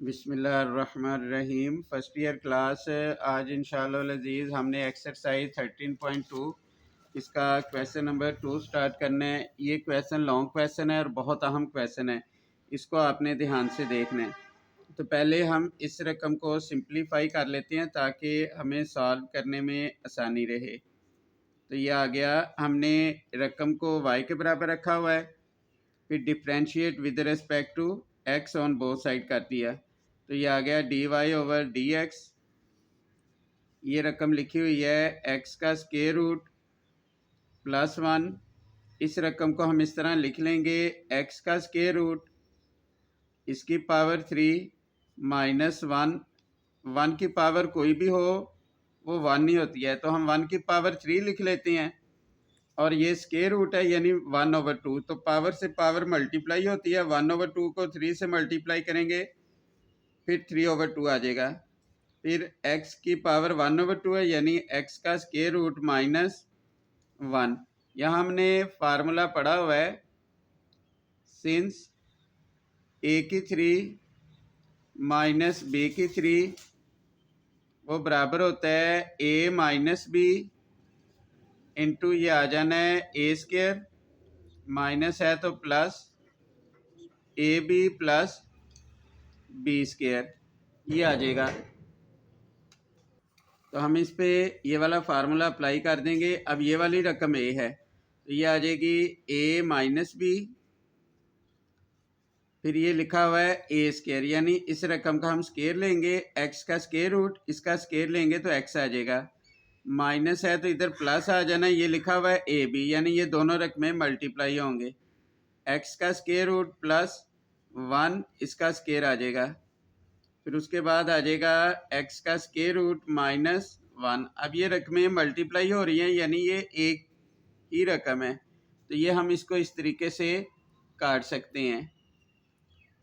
बिस्मिल्लाहिर्रहमानिर्रहीम। First year class आज इंशाअल्लाह अज़ीज़ हमने एक्सरसाइज 13.2 इसका क्वेश्चन नंबर 2 स्टार्ट करना है। ये क्वेश्चन लॉन्ग क्वेश्चन है और बहुत अहम क्वेश्चन है, इसको आपने ध्यान से देखना है। तो पहले हम इस रकम को सिंप्लीफाई कर लेते हैं ताकि हमें सॉल्व करने में आसानी रहे। तो ये आ गया, हमने रकम को y के बराबर रखा हुआ है, फिर differentiate with respect to x on both side कर दिया। तो ये आ गया dy/dx। ये रकम लिखी हुई है x का स्क्वायर रूट +1। इस रकम को हम इस तरह लिख लेंगे x का स्क्वायर रूट इसकी पावर 3 -1। 1 की पावर कोई भी हो वो 1 ही होती है, तो हम 1 की पावर 3 लिख लेते हैं। और ये स्क्वायर रूट है यानी 1/2, तो पावर से पावर मल्टीप्लाई होती है। 1/2 को 3 से मल्टीप्लाई करेंगे फिर 3/2 आ जाएगा। फिर x की पावर 1/2 है यानी x का स्क्वायर रूट -1। यहाँ हमने फार्मूला पढ़ा हुआ है, सिंस a की 3 माइनस b की 3 वो बराबर होता है a माइनस बी इंटू ये आ जाना है a स्क्वायर, माइनस है तो plus ab plus b square, ये आ जाएगा। तो हम इस पे ये वाला फार्मूला अप्लाई कर देंगे। अब ये वाली रकम ए है तो ये आ जाएगी ए माइनस बी, फिर ये लिखा हुआ है ए स्क्वायर, यानी इस रकम का हम स्क्वायर लेंगे, एक्स का स्क्वायर रूट इसका स्क्वायर लेंगे तो एक्स आ जाएगा। माइनस है तो इधर प्लस आ जाना, ये लिखा हुआ है ए बी, यानी ये दोनों रकमें मल्टीप्लाई होंगे। एक्स का स्क्वायर रूट +1 इसका स्क्वायर आ जाएगा, फिर उसके बाद आ जाएगा x का स्क्वायर रूट -1। अब ये रकमें मल्टीप्लाई हो रही हैं यानी ये एक ही रकम है, तो ये हम इसको इस तरीके से काट सकते हैं।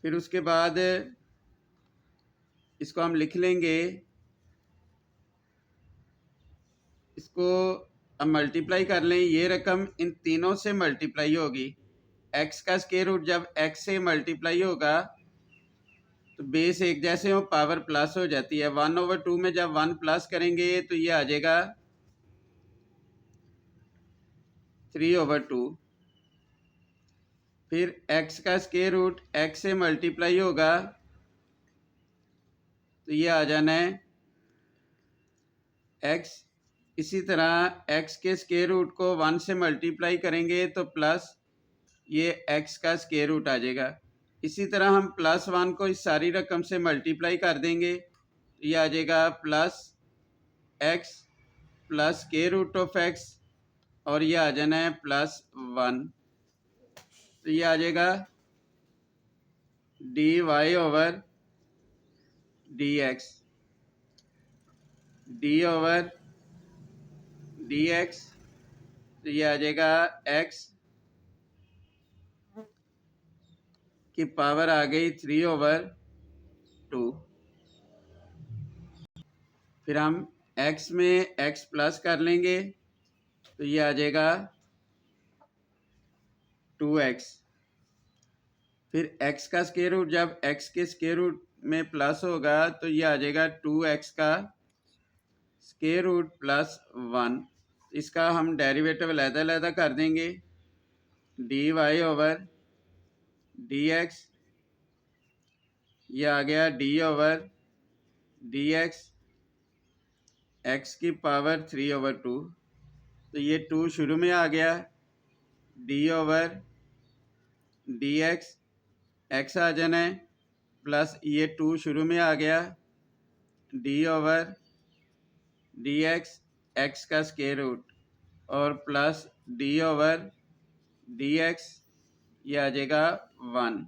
फिर उसके बाद इसको हम लिख लेंगे, इसको अब मल्टीप्लाई कर लें। ये रकम इन तीनों से मल्टीप्लाई होगी। x का स्क्वायर रूट जब x से मल्टीप्लाई होगा तो बेस एक जैसे हो, पावर प्लस हो जाती है। 1/2 में जब 1 प्लस करेंगे तो ये आ जाएगा 3/2। फिर x का स्क्वायर रूट x से मल्टीप्लाई होगा तो ये आ जाना है x। इसी तरह x के स्क्वायर रूट को 1 से मल्टीप्लाई करेंगे तो प्लस ये x का स्क्वायर रूट आ जाएगा। इसी तरह हम +1 को इस सारी रकम से मल्टीप्लाई कर देंगे तो ये आ जाएगा +x plus square root of x, और ये आ जाना है +1। तो ये आ जाएगा dy/dx, d/dx, तो ये आ जाएगा x की पावर आ गई 3/2। फिर हम x में x प्लस कर लेंगे तो ये आ जाएगा 2x। फिर x का स्क्वायर रूट जब x के स्क्वायर रूट में प्लस होगा तो ये आ जाएगा 2x का स्क्वायर रूट +1। इसका हम डेरिवेटिव अलग-अलग कर देंगे, dy/dx, ये आ गया d/dx, x की पावर 3/2, तो ये 2 शुरू में आ गया, d/dx x आ जाना है, प्लस ये 2 शुरू में आ गया, d/dx x का स्क्वायर रूट, और प्लस d/dx ये आ जाएगा 1,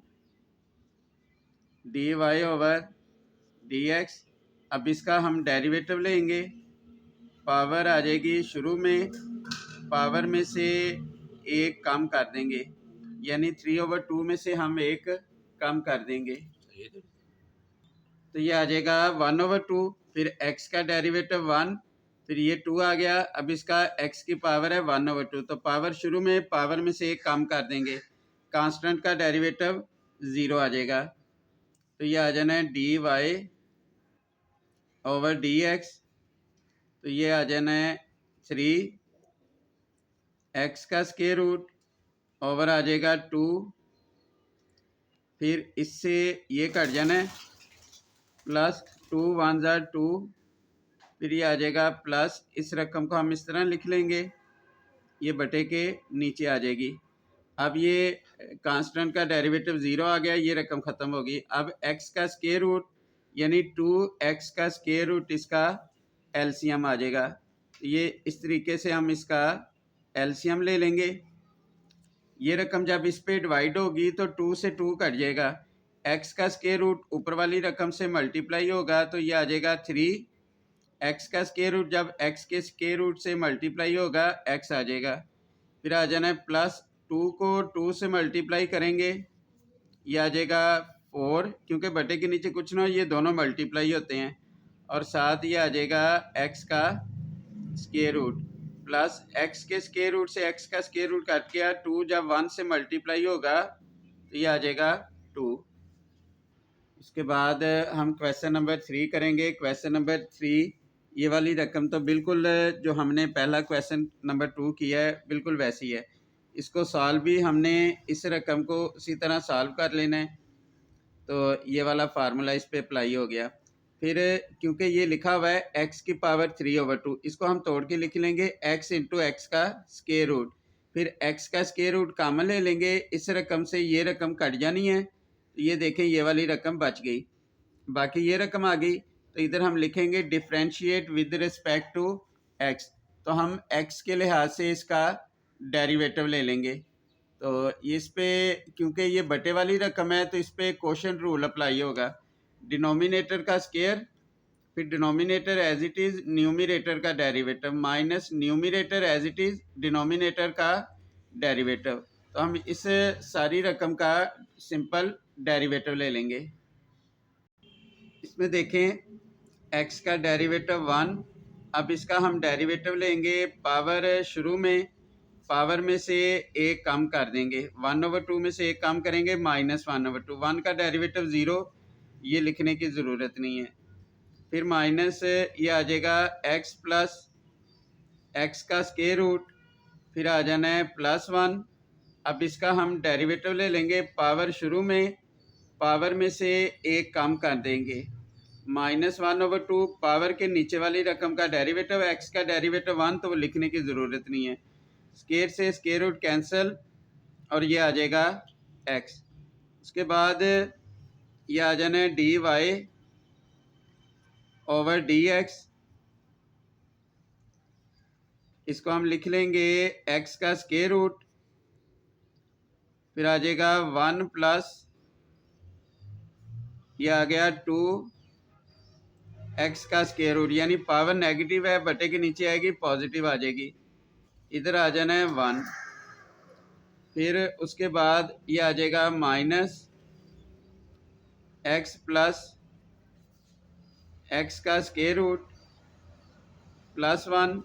dy/dx। अब इसका हम डेरिवेटिव लेंगे, पावर आ जाएगी, शुरू में पावर में से एक कम कर देंगे, यानी 3/2 में से हम एक कम कर देंगे तो ये आ जाएगा 1/2। फिर x का डेरिवेटिव 1, फिर ये 2 आ गया। अब इसका x की पावर है 1/2, तो पावर शुरू में पावर में से एक कम कर देंगे, कांस्टेंट का डेरिवेटिव 0 आ जाएगा। तो ये आ जाना है d y over d x, तो ये आ जाना है 3 एक्स का स्क्वायर रूट ओवर आ जाएगा 2, फिर इससे ये कट जाना है प्लस 2 1 ज़ा 2, फिर ये आ जाएगा प्लस, इस रकम को हम इस तरह लिख लेंगे, ये बटे के नीचे आ जाएगी। अब ये कांस्टेंट का डेरिवेटिव 0 आ गया, ये रकम ख़त्म होगी। अब x का स्क्वायर रूट यानी 2x का स्क्वायर रूट इसका एलसीएम आ जाएगा। ये इस तरीके से हम इसका एलसीएम ले लेंगे। ये रकम जब इस पे डिवाइड होगी तो 2 से 2 कट जाएगा, x का स्क्वायर रूट ऊपर वाली रकम से मल्टीप्लाई होगा तो ये आ जाएगा 3, x का स्क्वायर रूट जब x के स्क्वायर रूट से मल्टीप्लाई होगा x आ जाएगा, फिर आ जाना है प्लस 2 को 2 से मल्टीप्लाई करेंगे, ये आ जाएगा 4, क्योंकि बटे के नीचे कुछ ना हो, ये दोनों मल्टीप्लाई होते हैं, और साथ ये आ जाएगा x का स्क्वायर रूट प्लस x के स्क्वायर रूट से x का स्क्वायर रूट कट गया, 2 जब 1 से मल्टीप्लाई होगा तो ये आ जाएगा 2। इसके बाद हम क्वेश्चन नंबर 3 करेंगे। क्वेश्चन नंबर 3, ये वाली रकम तो बिल्कुल जो हमने पहला क्वेश्चन नंबर 2 किया है बिल्कुल वैसी है। इसको सॉल्व भी हमने इस रकम को उसी तरह सॉल्व कर लेना है, तो ये वाला फार्मूला इस पे अप्लाई हो गया। फिर क्योंकि ये लिखा हुआ है x की पावर 3/2, इसको हम तोड़ के लिख लेंगे x इंटू एक्स का स्क्वायर रूट, फिर x का स्क्वायर रूट कॉमन ले लेंगे, इस रकम से ये रकम कट जानी है, तो ये देखें ये वाली रकम बच गई, बाकी ये रकम आ गई। तो इधर हम लिखेंगे differentiate with respect to x, तो हम x के लिहाज से इसका डेरिवेटिव ले लेंगे। तो इस पे क्योंकि ये बटे वाली रकम है तो इस पे क्वोशंट रूल अप्लाई होगा, डिनोमिनेटर का स्क्वायर फिर denominator as it is numerator का derivative minus numerator as it is denominator का डेरिवेटिव। तो हम इस सारी रकम का सिंपल डेरिवेटिव ले लेंगे। इसमें देखें x का डेरिवेटिव 1, अब इसका हम डेरिवेटिव लेंगे, पावर शुरू में पावर में से एक कम कर देंगे, 1/2 में से एक कम करेंगे -1/2, 1 का डेरिवेटिव 0, ये लिखने की ज़रूरत नहीं है। फिर माइनस ये आ जाएगा x प्लस x का स्क्वायर रूट, फिर आ जाना है +1। अब इसका हम डेरिवेटिव ले लेंगे, पावर शुरू में पावर में से एक कम कर देंगे, -1/2, पावर के नीचे वाली रकम का डेरिवेटिव x का डेरिवेटिव 1, तो वो लिखने की ज़रूरत नहीं है, स्क्वायर से स्क्वायर रूट कैंसिल और ये आ जाएगा x। उसके बाद ये आ जाना है dy ओवर dx, इसको हम लिख लेंगे x का स्क्वायर रूट, फिर आ जाएगा 1 प्लस ये आ गया 2 x का स्क्वायर रूट, यानी पावर नेगेटिव है, बटे के नीचे आएगी पॉजिटिव आ जाएगी, इधर आ जाना है 1। फिर उसके बाद ये आ जाएगा माइनस x प्लस x का स्क्वायर रूट +1,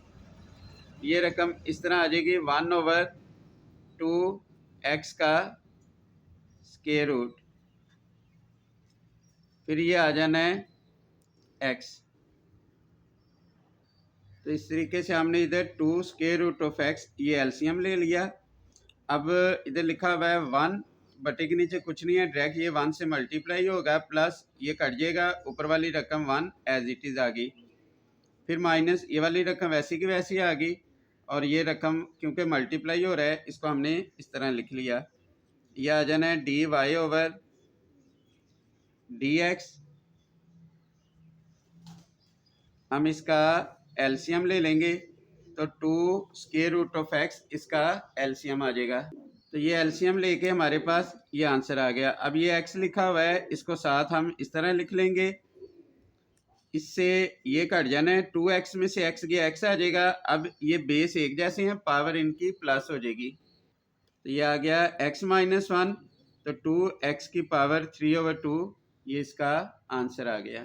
ये रकम इस तरह आ जाएगी 1/2 x का स्क्वायर रूट, फिर ये आ जाना है x। तो इस तरीके से हमने इधर 2 स्क्वायर रूट ऑफ x ये एलसीएम ले लिया। अब इधर लिखा हुआ है 1, बटे के नीचे कुछ नहीं है, डायरेक्ट ये 1 से मल्टीप्लाई होगा, प्लस ये कट जाएगा, ऊपर वाली रकम 1 एज इट इज़ आ गई, फिर माइनस ये वाली रकम वैसी की वैसी आ गई, और ये रकम क्योंकि मल्टीप्लाई हो रहा है इसको हमने इस तरह लिख लिया, यह आ जाना है dy ओवर dx। हम इसका एलसीएम ले लेंगे तो 2 स्क्वायर रूट ऑफ x इसका एलसीएम आ जाएगा, तो ये एलसीएम लेके हमारे पास ये आंसर आ गया। अब ये x लिखा हुआ है, इसको साथ हम इस तरह लिख लेंगे, इससे ये कट जाना है, 2x में से x गया x आ जाएगा, अब ये बेस एक जैसे हैं, पावर इनकी प्लस हो जाएगी, तो ये आ गया x-1, तो 2x की पावर 3/2, ये इसका आंसर आ गया।